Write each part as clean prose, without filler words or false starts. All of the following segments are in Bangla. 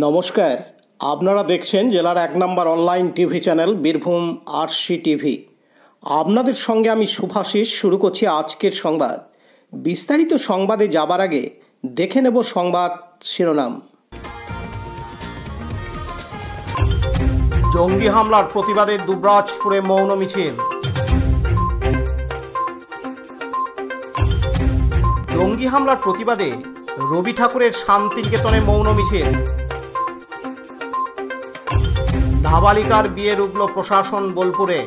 নমস্কার, আপনারা দেখছেন জেলার ১ number online TV channel Birbhum RC TV. আপনাদের সঙ্গে আমি শুভাশিস। শুরু করছি আজকের সংবাদ। বিস্তারিত সংবাদে যাবার আগে দেখে নেব সংবাদ শিরোনাম। জঙ্গি হামলার প্রতিবাদে দুবরাজপুরে মৌন মিছিল। জঙ্গি হামলার প্রতিবাদে রবি ঠাকুরের শান্তিনিকেতনে মৌন মিছিল। নাবালিকার বিয়ে রুখল প্রশাসন বোলপুরে।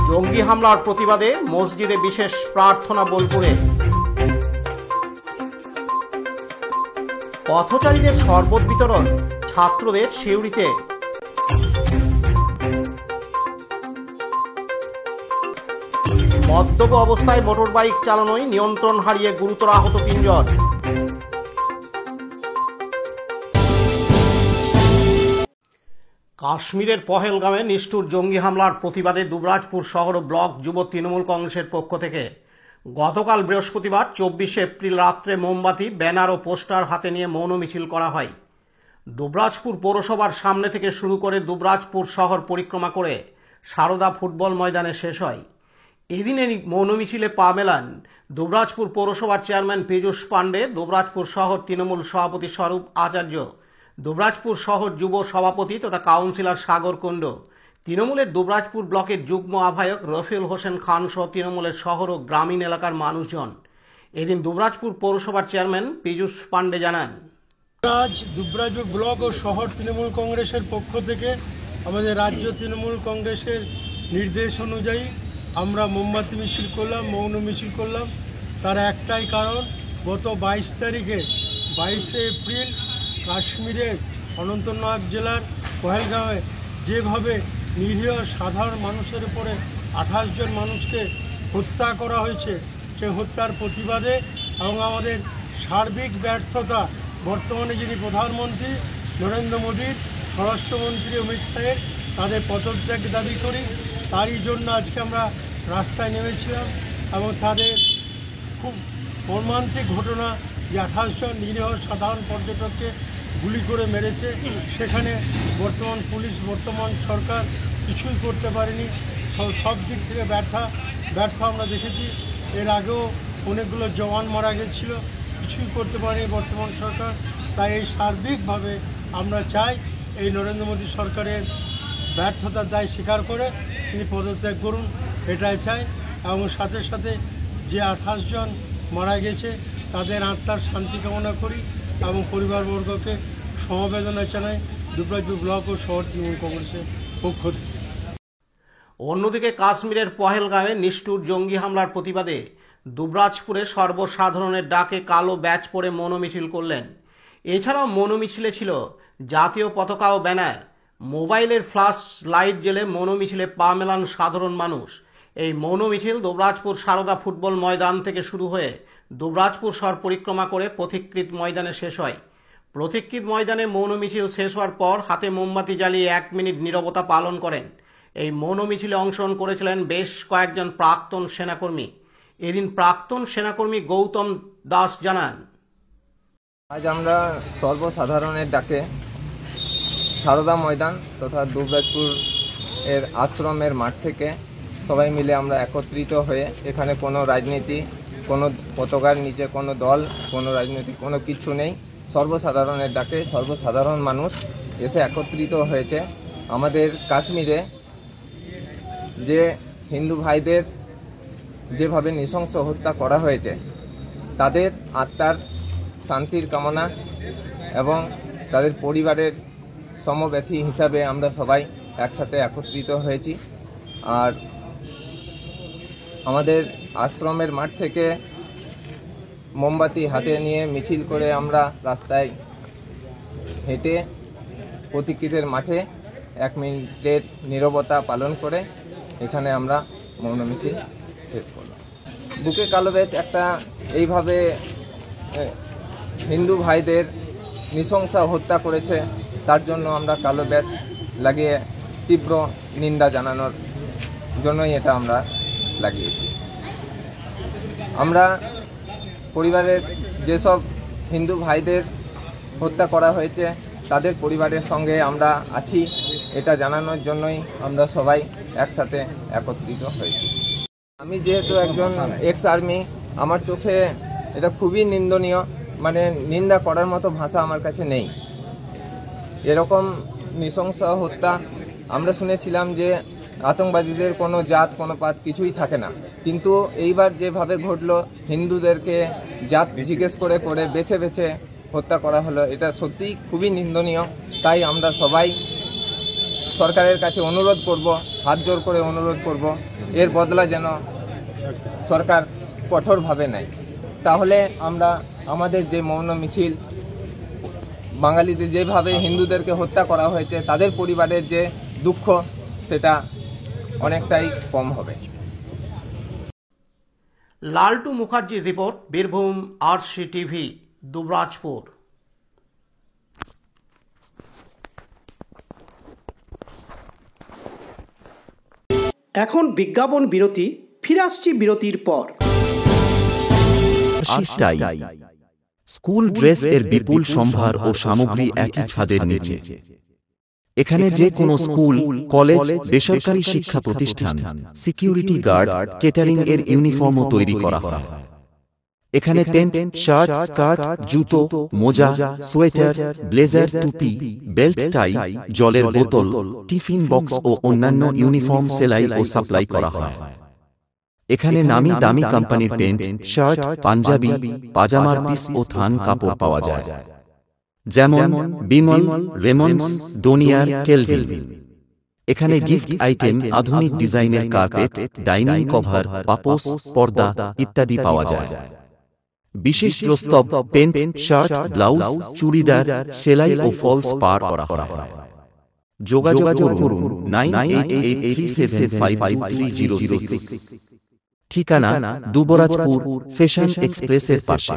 জঙ্গি হামলার প্রতিবাদে মসজিদে বিশেষ প্রার্থনা বোলপুরে। পথচারীদের শরবত বিতরণ ছাত্রদের সিউড়িতে। মদ্যপ অবস্থায় মোটরবাইক চালানোয় নিয়ন্ত্রণ হারিয়ে গুরুতর আহত ৩ জন। কাশ্মীরের পহেলগাঁওয়ে নিষ্ঠুর জঙ্গি হামলার প্রতিবাদে দুবরাজপুর শহর ও ব্লক যুব তৃণমূল কংগ্রেসের পক্ষ থেকে গতকাল বৃহস্পতিবার ২৪শে এপ্রিল রাত্রে মোমবাতি, ব্যানার ও পোস্টার হাতে নিয়ে মৌন মিছিল করা হয়। দুবরাজপুর পৌরসভার সামনে থেকে শুরু করে দুবরাজপুর শহর পরিক্রমা করে সারদা ফুটবল ময়দানে শেষ হয়। এদিনে মৌন মিছিলে পা মেলান দুবরাজপুর পৌরসভার চেয়ারম্যান পীযূষ পাণ্ডে, দুবরাজপুর শহর তৃণমূল সভাপতি স্বরূপ আচার্য, দুবরাজপুর শহর যুব সভাপতি তথা কাউন্সিলর সাগর কুণ্ড, তৃণমূলের দুবরাজপুর ব্লকের যুগ্ম আহ্বায়ক রফিউল হোসেন খান সহ তৃণমূলের শহর ও গ্রামীণ এলাকার মানুষজন। এদিন দুবরাজপুর পৌরসভার চেয়ারম্যান পীযূষ পাণ্ডে জানান, আজ দুবরাজপুর ব্লক ও শহর তৃণমূল কংগ্রেসের পক্ষ থেকে আমাদের রাজ্য তৃণমূল কংগ্রেসের নির্দেশ অনুযায়ী আমরা মোমবাতি মিছিল করলাম, মৌন মিছিল করলাম। তার একটাই কারণ, গত ২২ তারিখে ২২শে এপ্রিল কাশ্মীরের অনন্তনাগ জেলার পহেলগাঁওয়ে যেভাবে নিরীহ সাধারণ মানুষের উপরে ২৮ জন মানুষকে হত্যা করা হয়েছে, সেই হত্যার প্রতিবাদে এবং আমাদের সার্বিক ব্যর্থতা, বর্তমানে যিনি প্রধানমন্ত্রী নরেন্দ্র মোদীর, স্বরাষ্ট্রমন্ত্রী অমিত শাহের, তাদের পদত্যাগ দাবি করি। তারই জন্য আজকে আমরা রাস্তায় নেমেছিলাম এবং তাদের খুব মর্মান্তিক ঘটনা যে ২৮ জন নিরীহ সাধারণ পর্যটককে গুলি করে মেরেছে, সেখানে বর্তমান পুলিশ, বর্তমান সরকার কিছুই করতে পারেনি। সব দিক থেকে ব্যর্থ আমরা দেখেছি। এর আগেও অনেকগুলো জওয়ান মারা গেছিল, কিছুই করতে পারেনি বর্তমান সরকার। তাই এই সার্বিকভাবে আমরা চাই এই নরেন্দ্র মোদী সরকারের ব্যর্থতার দায় স্বীকার করে তিনি পদত্যাগ করুন, এটাই চাই। এবং সাথে সাথে যে ২৮ জন মারা গেছে তাদের আত্মার শান্তি কামনা করি এবং পরিবারবর্গকে সমবেদনা জানাই দুবরাজপুর ব্লক ও শহর তৃণমূল কংগ্রেসের পক্ষ থেকে। অন্যদিকে কাশ্মীরের পহেলগাঁওয়ে নিষ্ঠুর জঙ্গি হামলার প্রতিবাদে দুবরাজপুরে সর্বসাধারণের ডাকে কালো ব্যাচ পরে মৌন মিছিল করলেন। এছাড়াও মৌন মিছিলে ছিল জাতীয় পতাকা ও ব্যানার। মোবাইলের ফ্ল্যাশ লাইট জ্বেলে মৌন মিছিলে পা মেলান সাধারণ মানুষ। এই মৌন মিছিল দুবরাজপুর সারদা ফুটবল ময়দান থেকে শুরু হয়ে দুবরাজপুর শহর পরিক্রমা করে পথিকৃৎ ময়দানে শেষ হয়। পথিকৃৎ ময়দানে মৌন মিছিল শেষ হওয়ার পর হাতে মোমবাতি জ্বালিয়ে ১ মিনিট নীরবতা পালন করেন। এই মৌন মিছিলে অংশগ্রহণ করেছিলেন বেশ কয়েকজন প্রাক্তন সেনাকর্মী। এদিন প্রাক্তন সেনাকর্মী গৌতম দাস জানান, আজ আমরা সর্বসাধারণের ডাকে সারদা ময়দান তথা দুবরাজপুর এর আশ্রমের মাঠ থেকে সবাই মিলে আমরা একত্রিত হয়ে, এখানে কোনো রাজনীতি, কোনো পতাকার নিচে কোনো দল, কোনো রাজনীতি, কোনো কিছু নেই। সর্বসাধারণের ডাকে সর্বসাধারণ মানুষ এসে একত্রিত হয়েছে। আমাদের কাশ্মীরে যে হিন্দু ভাইদের যেভাবে নৃশংস হত্যা করা হয়েছে, তাদের আত্মার শান্তির কামনা এবং তাদের পরিবারের সমব্যথী হিসাবে আমরা সবাই একসাথে একত্রিত হয়েছি। আর আমাদের আশ্রমের মাঠ থেকে মোমবাতি হাতে নিয়ে মিছিল করে আমরা রাস্তায় হেঁটে পথিকৃতের মাঠে ১ মিনিটের নীরবতা পালন করে এখানে আমরা মৌন মিছিল শেষ করলাম। বুকে কালো ব্যাচ একটা এইভাবে হিন্দু ভাইদের নৃশংস হত্যা করেছে, তার জন্য আমরা কালো ব্যাচ লাগিয়ে তীব্র নিন্দা জানানোর জন্যই এটা আমরা লাগিয়েছি। আমরা পরিবারের যেসব হিন্দু ভাইদের হত্যা করা হয়েছে তাদের পরিবারের সঙ্গে আমরা আছি, এটা জানানোর জন্যই আমরা সবাই একসাথে একত্রিত হয়েছি। আমি যেহেতু একজন এক্স আর্মি, আমার চোখে এটা খুবই নিন্দনীয়, মানে নিন্দা করার মতো ভাষা আমার কাছে নেই। এরকম নৃশংস হত্যা আমরা শুনেছিলাম যে আতঙ্কবাদীদের কোনো জাত কোনো পাত কিছুই থাকে না, কিন্তু এইবার যেভাবে ঘটলো, হিন্দুদেরকে জাত জিজ্ঞেস করে করে বেছে বেছে হত্যা করা হলো, এটা সত্যিই খুবই নিন্দনীয়। তাই আমরা সবাই সরকারের কাছে অনুরোধ করব, হাত জোর করে অনুরোধ করব, এর বদলা যেন সরকার কঠোরভাবে নেয়। তাহলে আমরা আমাদের যে মৌন মিছিল, বাঙালিদের যেভাবে হিন্দুদেরকে হত্যা করা হয়েছে তাদের পরিবারের যে দুঃখ, সেটা অনেকটাই কম হবে। লালটু মুখার্জির রিপোর্ট, বীরভূম RCTV, দুবরাজপুর। এখন বিজ্ঞাপন বিরতি, ফিরে আসছি বিরতির পর। স্কুল ড্রেস এর বিপুল সম্ভার ও সামগ্রী একই ছাদের নিচে। এখানে যে কোনো স্কুল, কলেজ, বেসরকারি শিক্ষা প্রতিষ্ঠান, সিকিউরিটি গার্ড, কেটারিং এর ইউনিফর্মও তৈরি করা হয়। এখানে প্যান্ট, শার্ট, স্কার্ট, জুতো, মোজা, সোয়েটার, ব্লেজার, টুপি, বেল্ট, টাই, জলের বোতল, টিফিন বক্স ও অন্যান্য ইউনিফর্ম সেলাই ও সাপ্লাই করা হয়। এখানে নামি দামি কোম্পানির প্যান্ট, শার্ট, পাঞ্জাবি, পাজামার পিস ও থান কাপড় পাওয়া যায়, যেমন বিমল, রেমন্ডস, ডোনিয়ার, কেলভিন। এখানে গিফট আইটেম, আধুনিক ডিজাইনের কার্পেট, ডাইনিং কভার, পাপোশ, পর্দা ইত্যাদি পাওয়া যায়। বিশেষ প্রস্তাব, প্যান্ট, শার্ট, ব্লাউজ, চুড়িদার, সেলাই ও ফলস পার করা হয়। যোগাযোগ করুন 9883752306। ঠিকানা দুবরাজপুর, ফ্যাশন এক্সপ্রেসের পাশে।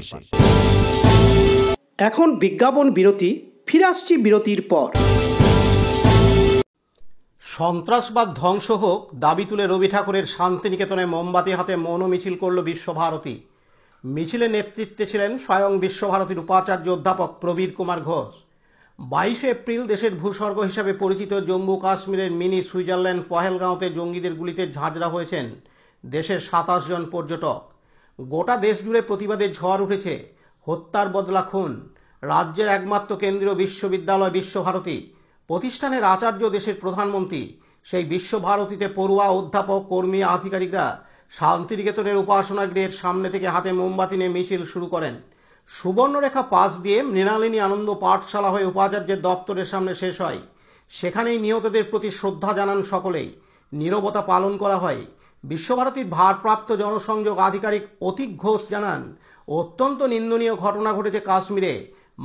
এখন বিজ্ঞাপন বিরতি, ফিরে আসছি বিরতির পর। সন্ত্রাসবাদ ধ্বংস হোক দাবি তুলে রবি ঠাকুরের শান্তিনিকেতনে মোমবাতি হাতে মৌন মিছিল করল বিশ্বভারতী। মিছিলের নেতৃত্বে ছিলেন স্বয়ং বিশ্বভারতীর উপাচার্য অধ্যাপক প্রবীর কুমার ঘোষ। 22 এপ্রিল দেশের ভূস্বর্গ হিসাবে পরিচিত জম্মু কাশ্মীরের মিনি সুইজারল্যান্ড পহেলগাঁওতে জঙ্গিদের গুলিতে ঝাঁঝরা হয়েছেন দেশের 27 জন পর্যটক। গোটা দেশ জুড়ে প্রতিবাদের ঝড় উঠেছে। হত্যার বদলা খুন। রাজ্যের একমাত্র কেন্দ্রীয় বিশ্ববিদ্যালয় বিশ্বভারতী, প্রতিষ্ঠানের আচার্য দেশের প্রধানমন্ত্রী। সেই বিশ্বভারতীতে পড়ুয়া, অধ্যাপক, কর্মী, আধিকারিকরা শান্তিনিকেতনের উপাসনা গৃহের সামনে থেকে হাতে মোমবাতি নিয়ে মিছিল শুরু করেন। সুবর্ণরেখা পাশ দিয়ে মৃণালিনী আনন্দ পাঠশালা হয়ে উপাচার্যের দপ্তরের সামনে শেষ হয়। সেখানেই নিহতদের প্রতি শ্রদ্ধা জানান সকলেই। নীরবতা পালন করা হয়। বিশ্বভারতীর ভারপ্রাপ্ত জনসংযোগ আধিকারিক অতীক ঘোষ জানান, অত্যন্ত নিন্দনীয় ঘটনা ঘটেছে কাশ্মীরে।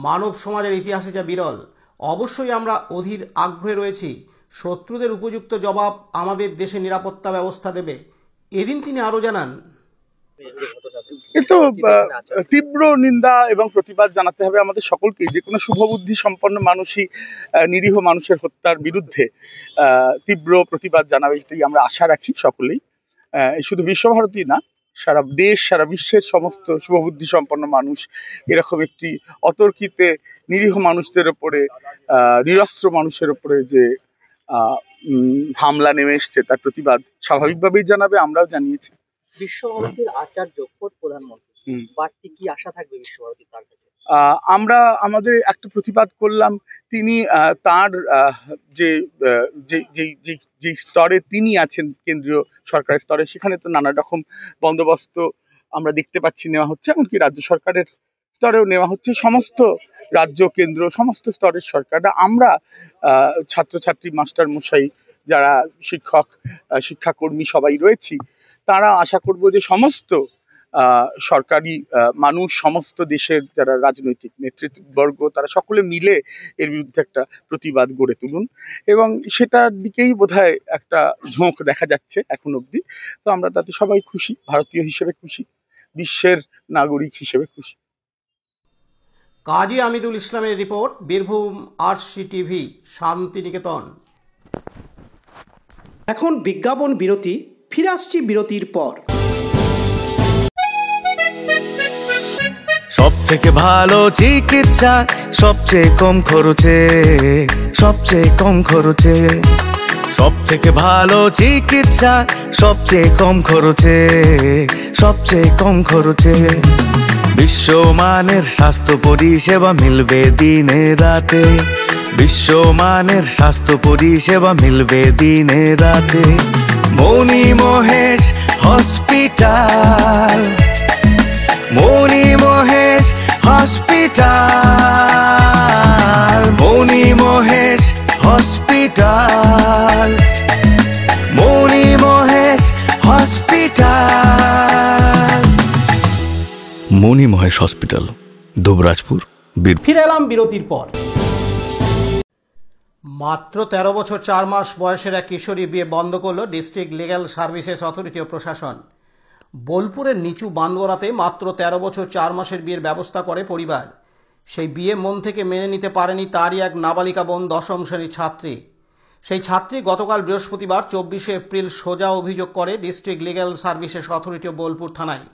মানব সমাজের ইতিহাসে যা বিরল। অবশ্যই আমরা অধীর আগ্রহে রয়েছি। শত্রুদের উপযুক্ত জবাব আমাদের দেশে নিরাপত্তা ব্যবস্থা দেবে। এদিন তিনি আরো জানান, কিন্তু তীব্র নিন্দা এবং প্রতিবাদ জানাতে হবে আমাদের সকলকে। যে কোনো শুভবুদ্ধি সম্পন্ন মানুষই নিরীহ মানুষের হত্যার বিরুদ্ধে তীব্র প্রতিবাদ জানাবে, এটাই আমরা আশা রাখি সকলেই। শুধু বিশ্বভারতী না, সারা দেশ, সারা বিশ্বের সমস্ত শুভবুদ্ধি সম্পন্ন মানুষ এরকম একটি অতর্কিতে নিরীহ মানুষদের ওপরে, নিরস্ত্র মানুষের ওপরে যে হামলা নেমে এসছে তার প্রতিবাদ স্বাভাবিকভাবেই জানাবে, আমরাও জানিয়েছি। বিশ্বভারতীর আচার্য খোদ প্রধানমন্ত্রী, বাড়তি কি আশা থাকবে বিশ্বভারতীর তার কাছে? আমরা আমাদের একটা প্রতিবাদ করলাম। তিনি তার যে স্তরে তিনি আছেন, কেন্দ্রীয় সরকারের স্তরে, সেখানে তো নানা রকম বন্দোবস্ত আমরা দেখতে পাচ্ছি নেওয়া হচ্ছে, এমনকি রাজ্য সরকারের স্তরেও নেওয়া হচ্ছে। সমস্ত রাজ্য, কেন্দ্র, সমস্ত স্তরের সরকাররা, আমরা ছাত্রছাত্রী, মাস্টার মশাই, যারা শিক্ষক, শিক্ষাকর্মী সবাই রয়েছি, তারা আশা করব যে সমস্ত সরকারি মানুষ, সমস্ত দেশের যারা রাজনৈতিক নেতৃত্ববর্গ, তারা সকলে মিলে এর বিরুদ্ধে একটা প্রতিবাদ গড়ে তুলুন, এবং সেটার দিকেই বোধহয় একটা ঝোঁক দেখা যাচ্ছে এখন অবধি। তো আমরা তাতে সবাই খুশি, ভারতীয় হিসেবে খুশি, বিশ্বের নাগরিক হিসেবে খুশি। কাজী আমিদুল ইসলামের রিপোর্ট, বীরভূম RCTV, শান্তিনিকেতন। এখন বিজ্ঞাপন বিরতি, ফিরে আসছি বিরতির পর। সব থেকে ভালো চিকিৎসা সবচেয়ে কম খরচে, সবচেয়ে কম খরচে। সব থেকে ভালো চিকিৎসা সবচেয়ে কম খরচে, সবচেয়ে কম খরচে। বিশ্বমানের স্বাস্থ্য পরিষেবা মিলবে দিনে রাতে, বিশ্বমানের স্বাস্থ্য পরিষেবা মিলবে দিনে রাতে। মণি মহেশ হসপিটাল, মণি মহেশ হসপিটাল, মণি মহেশ হসপিটাল, মণি মহেশ হসপিটাল। মণি মহেশ হসপিটাল, দুবরাজপুর, বীরভূম। ফিরে এলাম বিরতির পর। মাত্র 13 বছর 4 মাস বয়সের এক কিশোরী বিয়ে বন্ধ করল ডিস্ট্রিক্ট লিগ্যাল সার্ভিসেস অথরিটি ও প্রশাসন। বোলপুরের নিচু বান্দোয়ারাতে মাত্র 13 বছর 4 মাসের বিয়ের ব্যবস্থা করে পরিবার। সেই বিয়ে মন থেকে মেনে নিতে পারেনি তারই এক নাবালিকা বোন, 10ম শ্রেণীর ছাত্রী। সেই ছাত্রী গতকাল বৃহস্পতিবার 24শে এপ্রিল সোজা অভিযোগ করে ডিস্ট্রিক্ট লিগ্যাল সার্ভিসেস অথরিটি ও বোলপুর থানায়।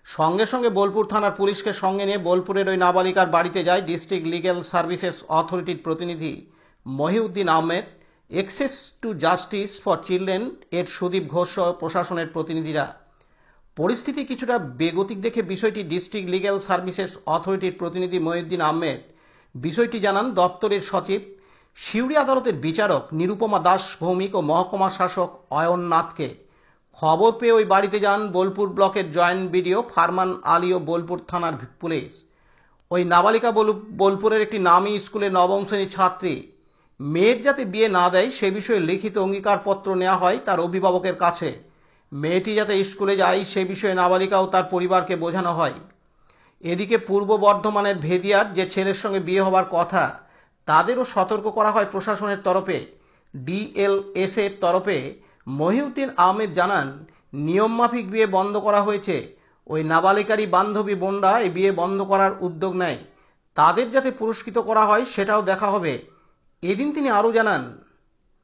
সঙ্গে সঙ্গে বোলপুর থানার পুলিশকে সঙ্গে নিয়ে বোলপুরের ওই নাবালিকার বাড়িতে যায় ডিস্ট্রিক্ট লিগ্যাল সার্ভিসেস অথরিটির প্রতিনিধি Mohiuddin Ahmed, access to justice for children এর সুদীপ ঘোষ সহ প্রশাসনের প্রতিনিধিরা। পরিস্থিতি কিছুটা বেগতিক দেখে বিষয়টি ডিস্ট্রিক্ট লিগ্যাল সার্ভিসেস অথরিটির প্রতিনিধি মহিউদ্দিন আহমেদ বিষয়টি জানান দপ্তরের সচিব, সিউড়ি আদালতের বিচারক নিরুপমা দাস ভৌমিক ও মহকুমা শাসক অয়ন নাথকে। খবর পেয়ে ওই বাড়িতে যান বোলপুর ব্লকের জয়েন্ট বিডিও ফারমান আলী ও বোলপুর থানার পুলিশ। ওই নাবালিকা বোলপুরের একটি নামী স্কুলে 9ম শ্রেণীর ছাত্রী। মেয়ের যাতে বিয়ে না দেয় সে বিষয়ে লিখিত অঙ্গীকারপত্র নেওয়া হয় তার অভিভাবকের কাছে। মেয়েটি যাতে স্কুলে যায় সে বিষয়ে নাবালিকা ও তার পরিবারকে বোঝানো হয়। এদিকে পূর্ব বর্ধমানের ভেদিয়ার যে ছেলের সঙ্গে বিয়ে হবার কথা তাদেরও সতর্ক করা হয় প্রশাসনের তরফে। ডিএলএস এর তরফে মহিউদ্দিন আহমেদ জানান, নিয়মমাফিক বিয়ে বন্ধ করা হয়েছে। ওই নাবালিকারই বান্ধবী বোনরা এই বিয়ে বন্ধ করার উদ্যোগ নেয়, তাদের যাতে পুরস্কৃত করা হয় সেটাও দেখা হবে। এদিন তিনি আরও জানান,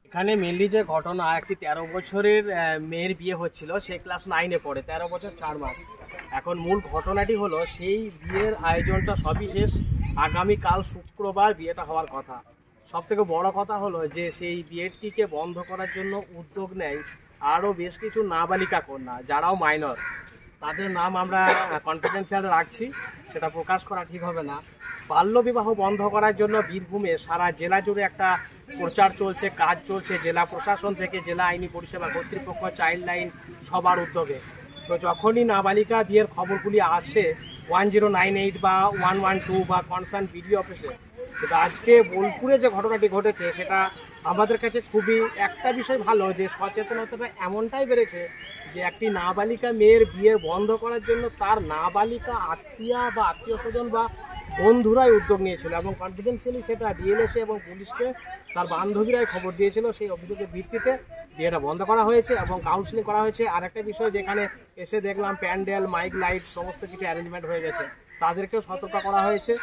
এখানে মেনলি যে ঘটনা, একটি 13 বছরের মেয়ের বিয়ে হচ্ছিল, সে ক্লাস 9-এ পড়ে, 13 বছর 4 মাস। এখন মূল ঘটনাটি হলো সেই বিয়ের আয়োজনটা সবই শেষ, আগামীকাল শুক্রবার বিয়েটা হওয়ার কথা। সব থেকে বড় কথা হলো যে সেই বিয়েটিকে বন্ধ করার জন্য উদ্যোগ নেয় আরও বেশ কিছু নাবালিকা কন্যা যারাও মাইনর। তাদের নাম আমরা কনফিডেন্সিয়াল রাখছি, সেটা প্রকাশ করা ঠিক হবে না। বাল্যবিবাহ বন্ধ করার জন্য বীরভূমে সারা জেলা জুড়ে একটা প্রচার চলছে, কাজ চলছে, জেলা প্রশাসন থেকে জেলা আইনি পরিষেবা কর্তৃপক্ষ, চাইল্ড লাইন সবার উদ্যোগে। তো যখনই নাবালিকা বিয়ের খবরগুলি আসে 1098 বা 112 বা কনসার্ন বিডিও অফিসে, কিন্তু আজকে বোলপুরে যে ঘটনাটি ঘটেছে সেটা আমাদের কাছে খুবই একটা বিষয় ভালো যে সচেতনতাটা এমনটাই বেড়েছে যে একটি নাবালিকা মেয়ের বিয়ের বন্ধ করার জন্য তার নাবালিকা আত্মীয় বা আত্মীয় স্বজন বা বন্ধুরাই উদ্যোগ নিয়েছিল এবং কনফিডেন্সিয়ালি সেটা ডিএলএসএ এবং পুলিশকে তার বান্ধবীরাই খবর দিয়েছিল। সেই অভিযোগের ভিত্তিতে বিয়েটা বন্ধ করা হয়েছে এবং কাউন্সিলিং করা হয়েছে। আর একটা বিষয়, যেখানে এসে দেখলাম প্যান্ডেল, মাইক, লাইট সমস্ত কিছু অ্যারেঞ্জমেন্ট হয়ে গেছে, তাদেরকেও সতর্ক করা হয়েছে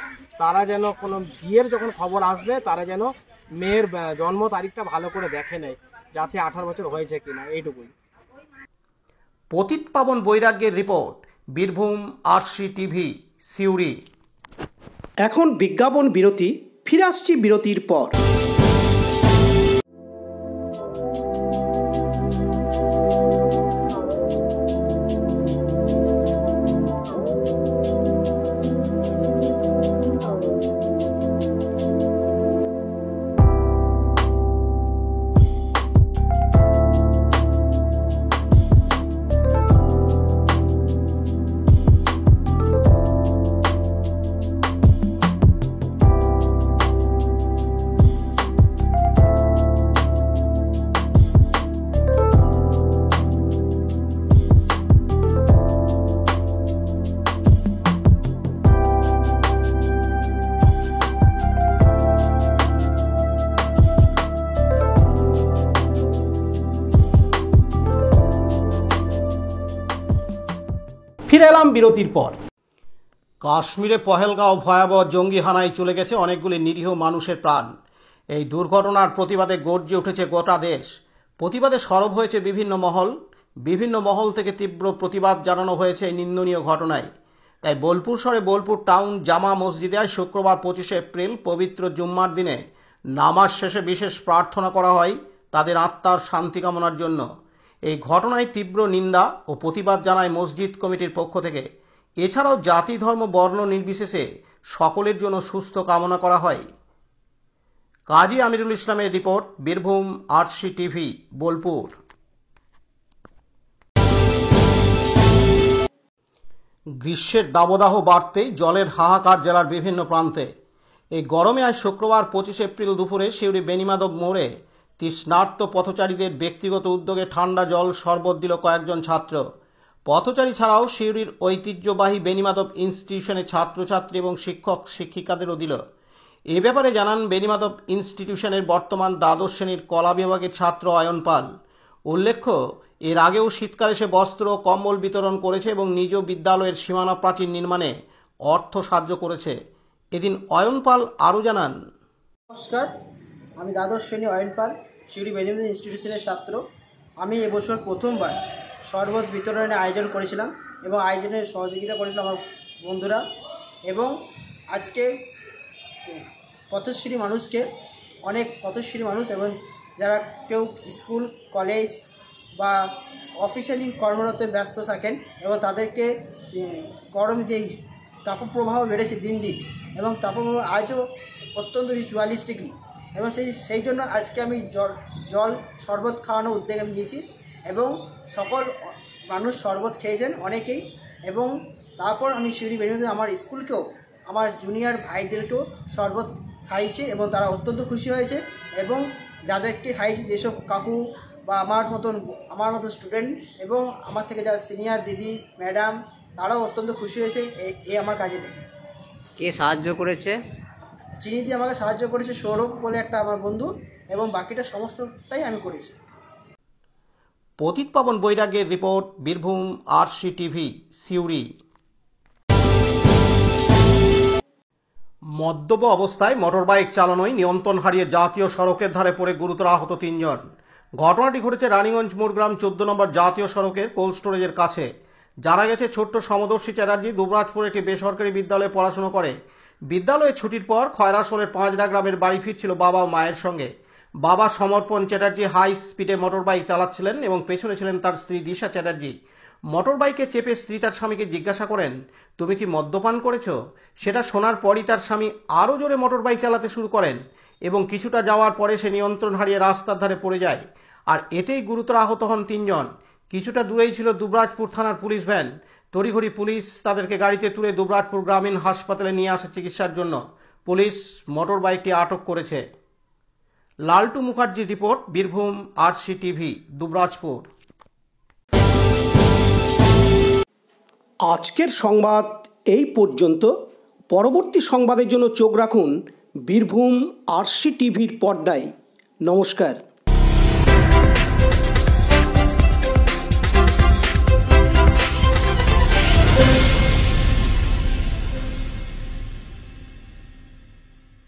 তারা যেন কোনো বিয়ের যখন খবর আসবে তারা যেন মেয়ের জন্ম তারিখটা ভালো করে দেখে নেয়, যাতে 18 বছর হয়েছে কিনা, এইটুকুই। পতিত পাবন বৈরাগ্যের report, Birbhum RC TV, Suri. এখন বিজ্ঞাপন বিরতি, ফিরে আসছি বিরতির পর। ফিরে এলাম বিরতির পর। কাশ্মীরে পহেলগাঁও ভয়াবহ জঙ্গি হানায় চলে গেছে অনেকগুলি নিরীহ মানুষের প্রাণ। এই দুর্ঘটনার প্রতিবাদে গর্জে উঠেছে গোটা দেশ। প্রতিবাদে সরব হয়েছে বিভিন্ন মহল থেকে তীব্র প্রতিবাদ জানানো হয়েছে এই নিন্দনীয় ঘটনায়। তাই বোলপুর শহরে বোলপুর টাউন জামা মসজিদে আজ শুক্রবার 25 এপ্রিল পবিত্র জুম্মার দিনে নামাজ শেষে বিশেষ প্রার্থনা করা হয় তাদের আত্মার শান্তি কামনার জন্য। এই ঘটনায় তীব্র নিন্দা ও প্রতিবাদ জানায় মসজিদ কমিটির পক্ষ থেকে। এছাড়াও জাতি ধর্ম বর্ণ নির্বিশেষে সকলের জন্য সুস্থ কামনা করা হয়। কাজী আমিরুল ইসলামের report, Birbhum RC TV, Bolpur. গ্রীষ্মের দাবদাহ বাড়তেই জলের হাহাকার জেলার বিভিন্ন প্রান্তে। এই গরমে আজ শুক্রবার 25 এপ্রিল দুপুরে সিউড়ি বেনিমাধব মোড়ে তৃষ্ণার্ত পথচারীদের ব্যক্তিগত উদ্যোগে ঠান্ডা জল শরবত দিল কয়েকজন ছাত্র। পথচারী ছাড়াও সিউড়ির ঐতিহ্যবাহী বেনিমাধব ইনস্টিটিউশনের ছাত্রছাত্রী এবং শিক্ষক শিক্ষিকাদেরও দিল। এ ব্যাপারে জানান বেনিমাধব ইনস্টিটিউশনের বর্তমান দ্বাদশ শ্রেণীর কলা বিভাগের ছাত্র অয়ন পাল। উল্লেখ্য, এর আগেও শীতকালে সে বস্ত্র ও কম্বল বিতরণ করেছে এবং নিজ বিদ্যালয়ের সীমানা প্রাচীর নির্মাণে অর্থ সাহায্য করেছে। এদিন অয়ন পাল আরও জানান, নমস্কার, আমি দ্বাদশ শ্রেণী অয়ন পাল, সিউড়ি বেনিমাধব ইনস্টিটিউশনের ছাত্র। আমি এবছর প্রথমবার শরবত বিতরণের আয়োজন করেছিলাম এবং আয়োজনের সহযোগিতা করেছিল আমার বন্ধুরা। এবং আজকে পথশ্রী মানুষকে, অনেক পথশ্রী মানুষ এবং যারা কেউ স্কুল কলেজ বা অফিসিয়ালি কর্মরত ব্যস্ত থাকেন এবং তাদেরকে গরম যেই তাপপ্রবাহ বেড়েছে দিন দিন এবং তাপপ্রবাহ আজও অত্যন্ত 44 ডিগ্রি এবং সেই জন্য আজকে আমি জল শরবত খাওয়ানোর উদ্যোগ আমি নিয়েছি এবং সকল মানুষ শরবত খেয়েছেন অনেকেই। এবং তারপর আমি সিউড়ি বেনিমাধব আমার স্কুলকেও, আমার জুনিয়র ভাইদেরকেও শরবত খাইয়েছি এবং তারা অত্যন্ত খুশি হয়েছে। এবং যাদেরকে খাইয়েছি, যেসব কাকু বা আমার মতো স্টুডেন্ট এবং আমার থেকে যারা সিনিয়র দিদি ম্যাডাম, তারাও অত্যন্ত খুশি হয়েছে এই আমার কাজে দেখে। কে সাহায্য করেছে? চিনি দিয়ে আমাকে সাহায্য করেছে সৌরভ বলে একটা আমার বন্ধু, এবং বাকিটা সমস্তটাই আমি করেছি। পতিত পাবন বৈরাগ্যের report, Birbhum RC TV, Suri. মদ্যপ অবস্থায় মোটরবাইক চালানোয় নিয়ন্ত্রণ হারিয়ে জাতীয় সড়কের ধারে পড়ে গুরুতর আহত 3 জন। ঘটনাটি ঘটেছে রানীগঞ্জ মোড়গ্রাম 14 নম্বর জাতীয় সড়কের কোল্ড স্টোরেজের কাছে। জানা গেছে, ছোট্ট সমদর্শী চ্যাটার্জি দুবরাজপুরে একটি বেসরকারি বিদ্যালয়ে পড়াশোনা করে। বিদ্যালয়ে ছুটির পর খয়রাসোলের 5 গ্রামের বাড়ি ফিরছিল বাবা ও মায়ের সঙ্গে। বাবা সমর্পণ চ্যাটার্জি হাই স্পিডে মোটরবাইক চালাচ্ছিলেন এবং পেছনে ছিলেন তার স্ত্রী দিশা চ্যাটার্জি। মোটরবাইকে চেপে স্ত্রী তার স্বামীকে জিজ্ঞাসা করেন, তুমি কি মদ্যপান করেছ? সেটা শোনার পরই তার স্বামী আরও জোরে মোটরবাইক চালাতে শুরু করেন এবং কিছুটা যাওয়ার পরে সে নিয়ন্ত্রণ হারিয়ে রাস্তার ধারে পড়ে যায়। আর এতেই গুরুতর আহত হন 3 জন। কিছুটা দূরেই ছিল দুবরাজপুর থানার পুলিশ ভ্যান। তড়িঘড়ি পুলিশ তাদেরকে গাড়িতে তুলে দুবরাজপুর গ্রামীণ হাসপাতালে নিয়ে আসে চিকিৎসার জন্য। পুলিশ মোটরবাইকটি আটক করেছে। লালটু মুখার্জির report, Birbhum RC TV, Dubrajpur. আজকের সংবাদ এই পর্যন্ত। পরবর্তী সংবাদের জন্য চোখ রাখুন বীরভূম আরসি টিভির পর্দায়। নমস্কার।